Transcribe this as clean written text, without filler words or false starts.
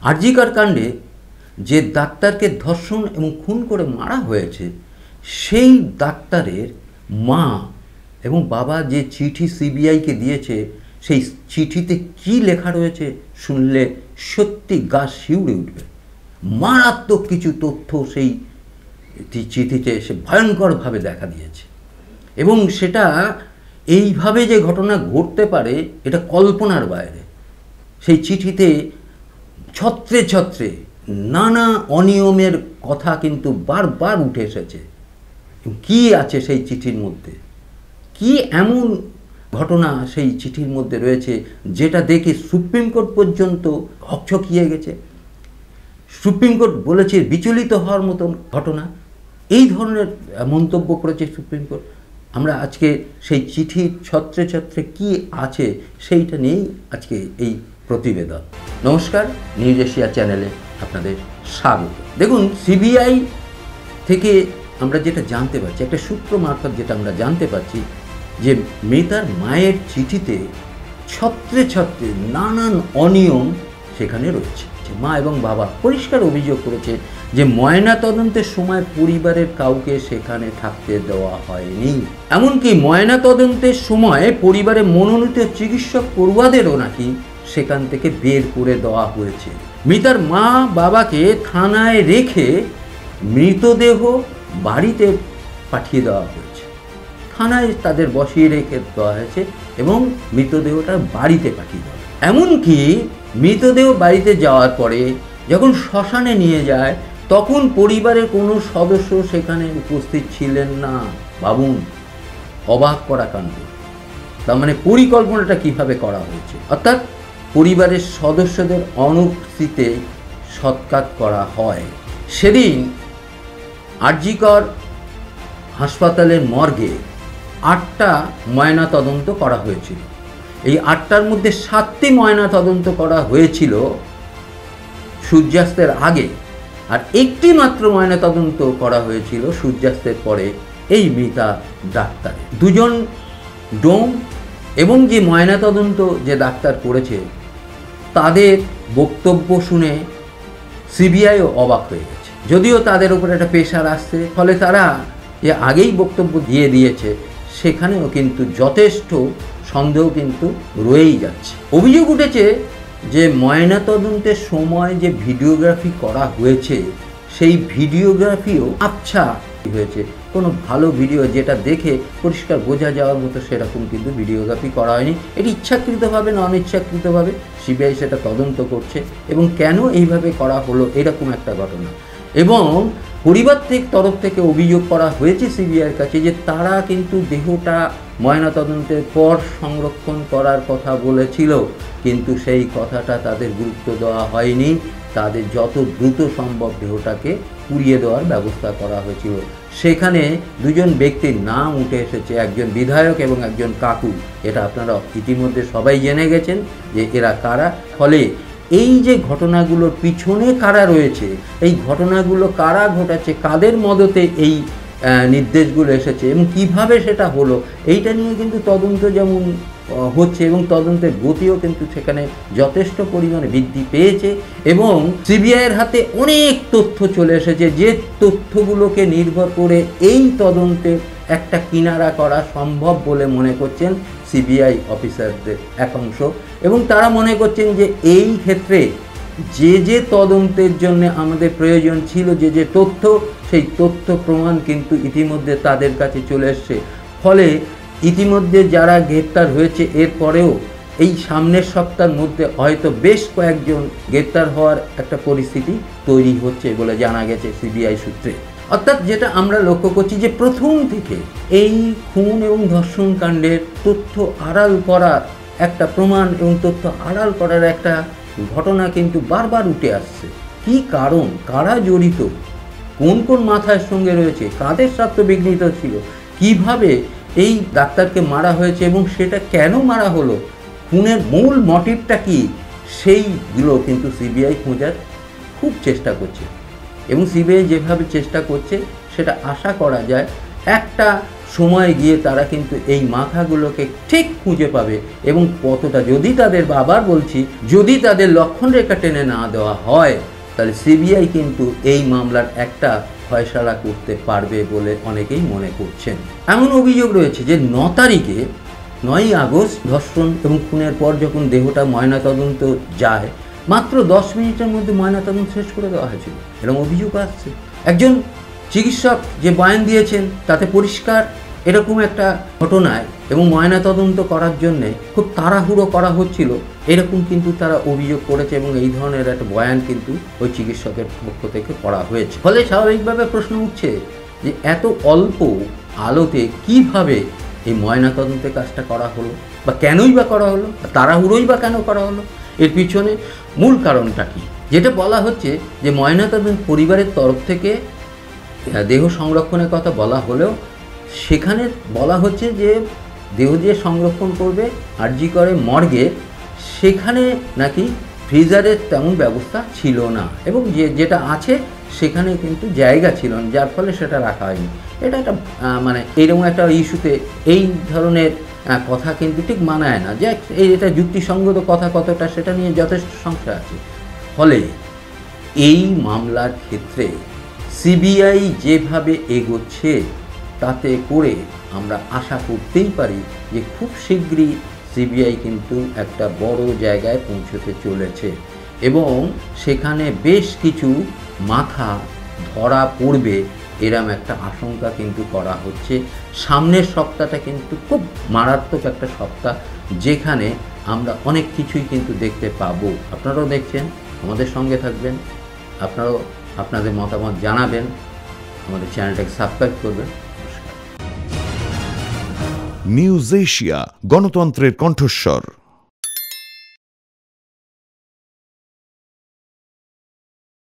আরজি কর কাণ্ডে যে ডাক্তারকে ধর্ষণ এবং খুন করে মারা হয়েছে সেই ডাক্তারের মা এবং বাবা যে চিঠি সিবিআইকে দিয়েছে সেই চিঠিতে কি লেখা রয়েছে শুনলে সত্যি গা শিউরে উঠবে। মারাত্মক কিছু তথ্য সেই চিঠিতে সে ভয়ঙ্করভাবে দেখা দিয়েছে এবং সেটা এইভাবে যে ঘটনা ঘটতে পারে এটা কল্পনার বাইরে। সেই চিঠিতে ছত্রে ছত্রে নানা অনিয়মের কথা কিন্তু বারবার উঠে এসেছে। কি আছে সেই চিঠির মধ্যে, কি এমন ঘটনা সেই চিঠির মধ্যে রয়েছে যেটা দেখে সুপ্রিম কোর্ট পর্যন্ত হকচকিয়ে গেছে। সুপ্রিম কোর্ট বলেছে বিচলিত হওয়ার মতন ঘটনা। এই ধরনের মন্তব্য করেছে সুপ্রিম কোর্ট। আমরা আজকে সেই চিঠির ছত্রে ছত্রে কি আছে সেইটা নিয়েই আজকে এই প্রতিবেদন। নমস্কার, নিউজ এশিয়া চ্যানেলে আপনাদের স্বাগত। দেখুন, সিবিআই থেকে আমরা যেটা জানতে পারছি, একটা সূত্র মারফত যেটা আমরা জানতে পারছি যে মৃতার মায়ের চিঠিতে ছত্রে ছত্রে নানান অনিয়ম সেখানে রয়েছে। মা এবং বাবা পরিষ্কার অভিযোগ করেছে যে ময়না তদন্তের সময় পরিবারের কাউকে সেখানে থাকতে দেওয়া হয়নি। এমনকি ময়না তদন্তের সময় পরিবারের মনোনীত চিকিৎসক পড়ুয়াদেরও নাকি সেখান থেকে বের করে দেওয়া হয়েছে। মৃতার মা বাবাকে থানায় রেখে মৃতদেহ বাড়িতে পাঠিয়ে দেওয়া হয়েছে। থানায় তাদের বসিয়ে রেখে দেওয়া হয়েছে এবং মৃতদেহটা বাড়িতে পাঠিয়ে দেওয়া। এমনকি মৃতদেহ বাড়িতে যাওয়ার পরে যখন শ্মশানে নিয়ে যায় তখন পরিবারের কোনো সদস্য সেখানে উপস্থিত ছিলেন না। ভাবুন, অবাক করা কাণ্ড। তার মানে পরিকল্পনাটা কিভাবে করা হয়েছে, অর্থাৎ পরিবারের সদস্যদের অনুপস্থিতিতে সৎকার করা হয়। সেদিন আরজি কর হাসপাতালের মর্গে 8টা ময়না তদন্ত করা হয়েছিল। এই 8টার মধ্যে 7টি ময়না তদন্ত করা হয়েছিল সূর্যাস্তের আগে, আর একটি মাত্র ময়না তদন্ত করা হয়েছিল সূর্যাস্তের পরে এই মৃতা ডাক্তারের। 2জন ডোম এবং যে ময়না তদন্ত যে ডাক্তার করেছে তাদের বক্তব্য শুনে সিবিআইও অবাক হয়ে গেছে। যদিও তাদের উপর একটা প্রেশার আসছে, ফলে তারা যে আগেই বক্তব্য দিয়ে দিয়েছে সেখানেও কিন্তু যথেষ্ট সন্দেহ কিন্তু রয়েই যাচ্ছে। অভিযোগ উঠেছে যে ময়নাতদন্তের সময় যে ভিডিওগ্রাফি করা হয়েছে সেই ভিডিওগ্রাফিও আবছা হয়েছে। কোনো ভালো ভিডিও যেটা দেখে পরিষ্কার বোঝা যাওয়ার মতো সেরকম কিন্তু ভিডিওগ্রাফি করা হয়নি। এটি ইচ্ছাকৃতভাবে না অনিচ্ছাকৃতভাবে সিবিআই সেটা তদন্ত করছে এবং কেন এইভাবে করা হলো এরকম একটা ঘটনা। এবং পরিবার তরফ থেকে অভিযোগ করা হয়েছে সিবিআইয়ের কাছে যে তারা কিন্তু দেহটা ময়নাতদন্তের পর সংরক্ষণ করার কথা বলেছিল, কিন্তু সেই কথাটা তাদের গুরুত্ব দেওয়া হয়নি। তাদের যত দ্রুত সম্ভব দেহটাকে পুড়িয়ে দেওয়ার ব্যবস্থা করা হয়েছিল। সেখানে 2জন ব্যক্তির নাম উঠে এসেছে, একজন বিধায়ক এবং একজন কাকু। এটা আপনারা ইতিমধ্যে সবাই জেনে গেছেন যে এরা কারা। ফলে এই যে ঘটনাগুলোর পিছনে কারা রয়েছে, এই ঘটনাগুলো কারা ঘটাচ্ছে, কাদের মদতে এই নির্দেশগুলো এসেছে এবং কিভাবে সেটা হলো, এইটা নিয়ে কিন্তু তদন্ত যেমন হচ্ছে এবং তদন্তের গতিও কিন্তু সেখানে যথেষ্ট পরিমাণে বৃদ্ধি পেয়েছে এবং সিবিআইয়ের হাতে অনেক তথ্য চলে এসেছে যে তথ্যগুলোকে নির্ভর করে এই তদন্তের একটা কিনারা করা সম্ভব বলে মনে করছেন সিবিআই অফিসারদের একাংশ। এবং তারা মনে করছেন যে এই ক্ষেত্রে যে তদন্তের জন্য আমাদের প্রয়োজন ছিল যে তথ্য, সেই তথ্য প্রমাণ কিন্তু ইতিমধ্যে তাদের কাছে চলে এসছে। ফলে ইতিমধ্যে যারা গ্রেপ্তার হয়েছে এরপরেও এই সামনের সপ্তাহের মধ্যে হয়তো বেশ কয়েকজন গ্রেপ্তার হওয়ার একটা পরিস্থিতি তৈরি হচ্ছে বলে জানা গেছে সিবিআই সূত্রে। অর্থাৎ যেটা আমরা লক্ষ্য করছি যে প্রথম থেকে এই খুন এবং ধর্ষণ কাণ্ডের তথ্য আড়াল করার একটা প্রমাণ এবং তথ্য আড়াল করার একটা ঘটনা কিন্তু বারবার উঠে আসছে। কি কারণ, কারা জড়িত, কোন কোন মাথার সঙ্গে রয়েছে, কাদের স্বার্থ বিঘ্নিত ছিল, কিভাবে এই ডাক্তারকে মারা হয়েছে এবং সেটা কেন মারা হলো, খুনের মূল মোটিভটা কি, সেইগুলো কিন্তু সিবিআই খোঁজার খুব চেষ্টা করছে। এবং সিবিআই যেভাবে চেষ্টা করছে সেটা আশা করা যায় একটা সময় গিয়ে তারা কিন্তু এই মাথাগুলোকে ঠিক খুঁজে পাবে, এবং কতটা যদি তাদের বাবার বলছি যদি তাদের লক্ষণ রেখা টেনে না দেওয়া হয়, তাহলে সিবিআই কিন্তু এই মামলার একটা ফয়সালা করতে পারবে বলে অনেকেই মনে করছেন। এমন অভিযোগ রয়েছে যে 9 তারিখে 9ই আগস্ট ধর্ষণ এবং খুনের পর যখন দেহটা ময়নাতদন্ত যায়, মাত্র 10 মিনিটের মধ্যে ময়নাতদন্ত শেষ করে দেওয়া হয়েছিল, এরকম অভিযোগ আসছে। একজন চিকিৎসক যে বয়ান দিয়েছেন তাতে পরিষ্কার এরকম একটা ঘটনায় এবং ময়নাতদন্ত করার জন্যে খুব তাড়াহুড়ো করা হচ্ছিল, এরকম কিন্তু তারা অভিযোগ করেছে, এবং এই ধরনের একটা বয়ান কিন্তু ওই চিকিৎসকের পক্ষ থেকে করা হয়েছে। ফলে স্বাভাবিকভাবে প্রশ্ন উঠছে যে এত অল্প আলোতে কিভাবে এই ময়নাতদন্তের কাজটা করা হলো, বা কেনই বা করা হলো, তাড়াহুড়োই বা কেন করা হলো, এর পিছনে মূল কারণটা কি? যেটা বলা হচ্ছে যে ময়নাতদন্ত পরিবারের তরফ থেকে দেহ সংরক্ষণের কথা বলা হলেও সেখানে বলা হচ্ছে যে দেহ যে সংরক্ষণ করবে আরজি করে মর্গে, সেখানে নাকি ফ্রিজারের তেমন ব্যবস্থা ছিল না, এবং যেটা আছে সেখানে কিন্তু জায়গা ছিল না, যার ফলে সেটা রাখা হয়নি। এটা একটা মানে এইরকম একটা ইস্যুতে এই ধরনের কথা কিন্তু ঠিক মানায় না, যে এটা যুক্তিসঙ্গত কথা কতটা সেটা নিয়ে যথেষ্ট সংশয় আছে। ফলে এই মামলার ক্ষেত্রে সিবিআই যেভাবে এগোচ্ছে তাতে করে আমরা আশা করতেই পারি যে খুব শীঘ্রই সিবিআই কিন্তু একটা বড় জায়গায় পৌঁছতে চলেছে, এবং সেখানে বেশ কিছু মাথা ধরা পড়বে এরম একটা আশঙ্কা কিন্তু করা হচ্ছে। সামনের সপ্তাহটা কিন্তু খুব মারাত্মক একটা সপ্তাহ, যেখানে আমরা অনেক কিছুই কিন্তু দেখতে পাবো। আপনারাও দেখছেন, আমাদের সঙ্গে থাকবেন, আপনারাও আপনাদের মতামত জানাবেন, আমাদের চ্যানেলটাকে সাবস্ক্রাইব করবেন। নিউজ এশিয়া, গণতন্ত্রের কণ্ঠস্বর।